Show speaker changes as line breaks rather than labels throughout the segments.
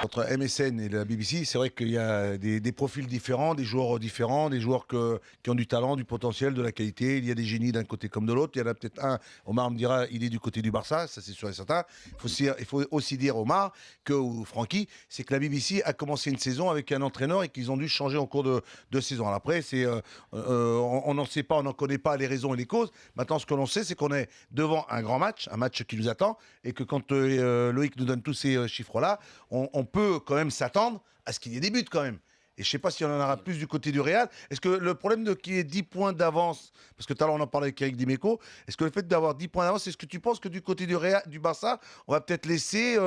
entre MSN et la BBC, c'est vrai qu'il y a des profils différents, des joueurs différents, des joueurs qui ont du talent, du potentiel, de la qualité. Il y a des génies d'un côté comme de l'autre. Il y en a peut-être un, Omar me dira, il est du côté du Barça, ça c'est sûr et certain. Il faut aussi dire, Omar, ou Francky, c'est que la BBC a commencé une saison avec un entraîneur et qu'ils ont dû changer en cours de saison. Alors après, on n'en sait pas, on n'en connaît pas les raisons et les causes. Maintenant, ce que l'on sait, c'est qu'on est devant un grand match, un match qui nous attend, et que quand Loïc nous donne tous ces chiffres-là, on peut quand même s'attendre à ce qu'il y ait des buts quand même. Et je ne sais pas si on en aura plus du côté du Real. Est-ce que le problème de qu'il y ait 10 points d'avance, parce que tout à l'heure on en parlait avec Eric Dimeco, est-ce que le fait d'avoir 10 points d'avance, est-ce que tu penses que du côté du Barça, on va peut-être laisser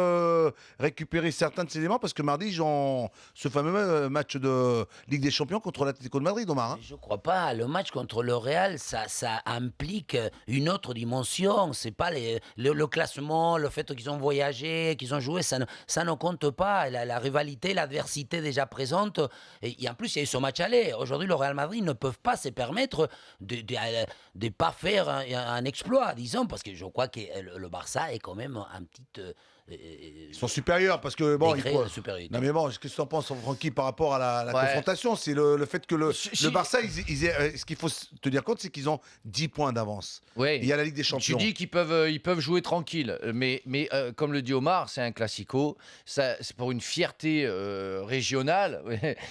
récupérer certains de ces éléments? Parce que mardi, ils ont ce fameux match de Ligue des Champions contre l'Atlético de Madrid, Omar.
Je ne crois pas. Le match contre le Real, ça implique une autre dimension. C'est pas le classement, le fait qu'ils ont voyagé, qu'ils ont joué, ça ne compte pas. La rivalité, l'adversité déjà présente. Et en plus, il y a eu ce match aller. Aujourd'hui, le Real Madrid ne peuvent pas se permettre de pas faire un exploit, disons, parce que je crois que le Barça est quand même un petit...
Ils sont supérieurs parce que bon,
supériorité.
Non mais bon, qu'est-ce que tu en penses, Francky, par rapport à la confrontation? C'est le fait que le Barça, ce qu'il faut te dire compte, c'est qu'ils ont 10 points d'avance.
Oui.
Il y a la Ligue des Champions.
Tu dis qu'ils peuvent jouer tranquille, mais comme le dit Omar, c'est un classico. C'est pour une fierté régionale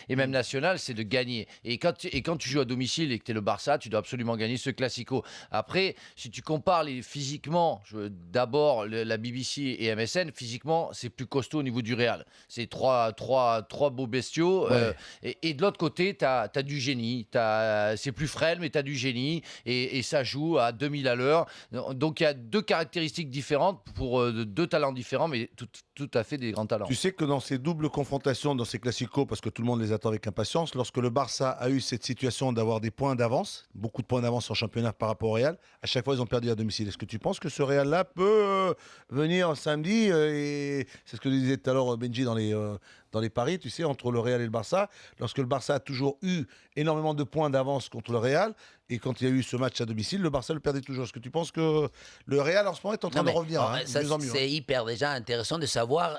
et même nationale, c'est de gagner. Et quand tu joues à domicile et que tu es le Barça, tu dois absolument gagner ce classico. Après, si tu compares physiquement, d'abord la BBC et MSN, physiquement, c'est plus costaud au niveau du Real. C'est trois beaux bestiaux.
Ouais.
Et de l'autre côté, tu as du génie. C'est plus frêle, mais tu as du génie. Et ça joue à 2000 à l'heure. Donc, il y a deux caractéristiques différentes pour deux talents différents, mais tout à fait des grands talents.
Tu sais que dans ces doubles confrontations, dans ces classicos, parce que tout le monde les attend avec impatience, lorsque le Barça a eu cette situation d'avoir des points d'avance, beaucoup de points d'avance en championnat par rapport au Real, à chaque fois ils ont perdu à domicile. Est-ce que tu penses que ce Real-là peut venir samedi et c'est ce que disait tout à l'heure Benji dans les paris, tu sais, entre le Real et le Barça, lorsque le Barça a toujours eu énormément de points d'avance contre le Real, et quand il y a eu ce match à domicile, le Barça le perdait toujours. Est-ce que tu penses que le Real en ce moment est en train de revenir de mieux en mieux?
C'est hyper déjà intéressant de savoir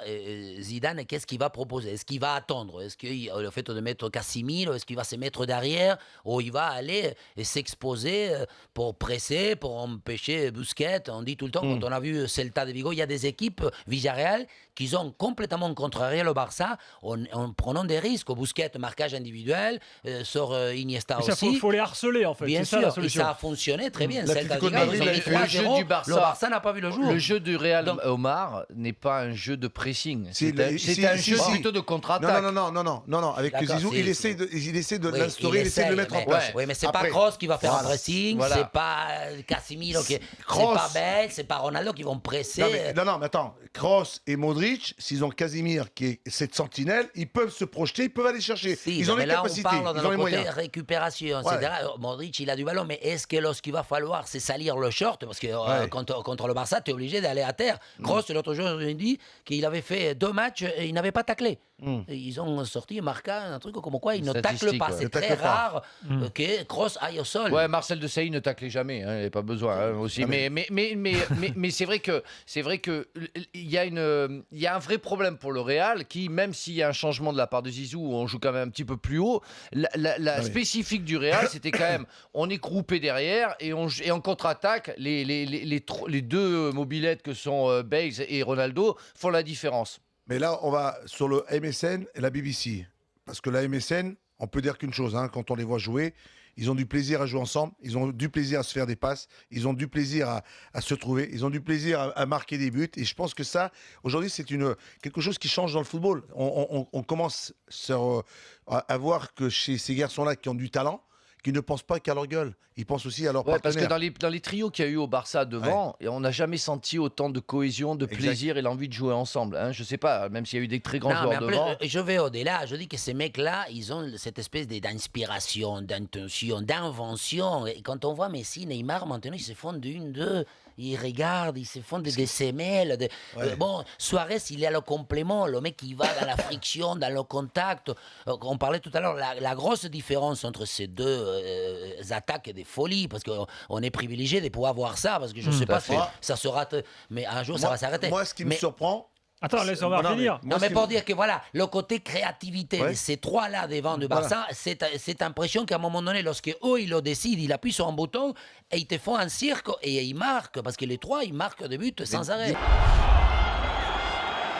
Zidane, qu'est-ce qu'il va proposer? Est-ce qu'il va attendre? Est-ce que le fait de mettre Casemiro, est-ce qu'il va se mettre derrière? Ou il va aller et s'exposer pour presser, pour empêcher Busquets? On dit tout le temps, quand on a vu Celta de Vigo, il y a des équipes, Villarreal, qui ont complètement contrarié le Barça en prenant des risques. Au Busquets, marquage individuel, sur Iniesta aussi.
Il faut les harceler en fait.
Bien
sûr,
et ça a fonctionné très bien.
Le jeu du Barça,
le Barça n'a pas vu le jour.
Le jeu du Real, Omar, n'est pas un jeu de pressing. C'est un jeu plutôt de contre-attaque.
Non. Avec Zizou, il essaie de l'instaurer, il essaie de le mettre en place.
Oui, mais c'est pas Kroos qui va faire un pressing, c'est pas Casemiro, c'est pas Bale, c'est pas Ronaldo qui vont presser.
Non, mais attends, Kroos et Modric, s'ils ont Casemiro qui est cette sentinelle, ils peuvent se projeter, ils peuvent aller chercher. Ils ont les capacités, ils ont les moyens.
Récupération, etc. Modric, il a du ballon, mais est-ce que lorsqu'il va falloir c'est salir le short, parce que contre le Barça, tu es obligé d'aller à terre. Kroos, l'autre jour, il dit qu'il avait fait 2 matchs et il n'avait pas taclé. Ils ont sorti, marqué un truc comme quoi il ne tacle pas. C'est très rare que Kroos aille au sol.
Ouais, Marcel Desailly ne taclait jamais, il n'avait pas besoin aussi. Mais c'est vrai que il y a un vrai problème pour le Real qui, même s'il y a un changement de la part de Zizou, où on joue quand même un petit peu plus haut, la spécifique du Real, c'était quand même, on est groupé derrière et en contre-attaque, les deux mobilettes que sont Bale et Ronaldo font la différence.
Mais là, on va sur le MSN et la BBC. Parce que la MSN, on peut dire qu'une chose, quand on les voit jouer, ils ont du plaisir à jouer ensemble, ils ont du plaisir à se faire des passes, ils ont du plaisir à se trouver, ils ont du plaisir à marquer des buts. Et je pense que ça, aujourd'hui, c'est quelque chose qui change dans le football. On commence à voir que chez ces garçons-là qui ont du talent, qui ne pensent pas qu'à leur gueule, ils pensent aussi à leur partenaire.
Parce que dans les trios qu'il y a eu au Barça devant, et on n'a jamais senti autant de cohésion, de plaisir et l'envie de jouer ensemble. Je ne sais pas, même s'il y a eu des très grands joueurs devant.
Je vais au-delà, je dis que ces mecs-là, ils ont cette espèce d'inspiration, d'intention, d'invention. Et quand on voit Messi, Neymar, maintenant, ils se font d'une, deux... Ils regardent, ils se font des semelles. Bon, Suarez, il est à le complément, le mec qui va dans la friction, dans le contact. On parlait tout à l'heure, la grosse différence entre ces deux attaques est des folies, parce qu'on est privilégié de pouvoir voir ça, parce que je ne sais pas si ça se rate, mais un jour ça va s'arrêter.
Moi, ce qui me surprend,
Attends, laisse-moi finir.
Non, mais pour dire que voilà, le côté créativité
Ouais.
de ces trois-là devant de Barça, cette impression qu'à un moment donné, lorsque eux, ils le décident, il appuie sur un bouton et ils te font un cirque et ils marquent, parce que les trois, ils marquent des buts sans arrêt.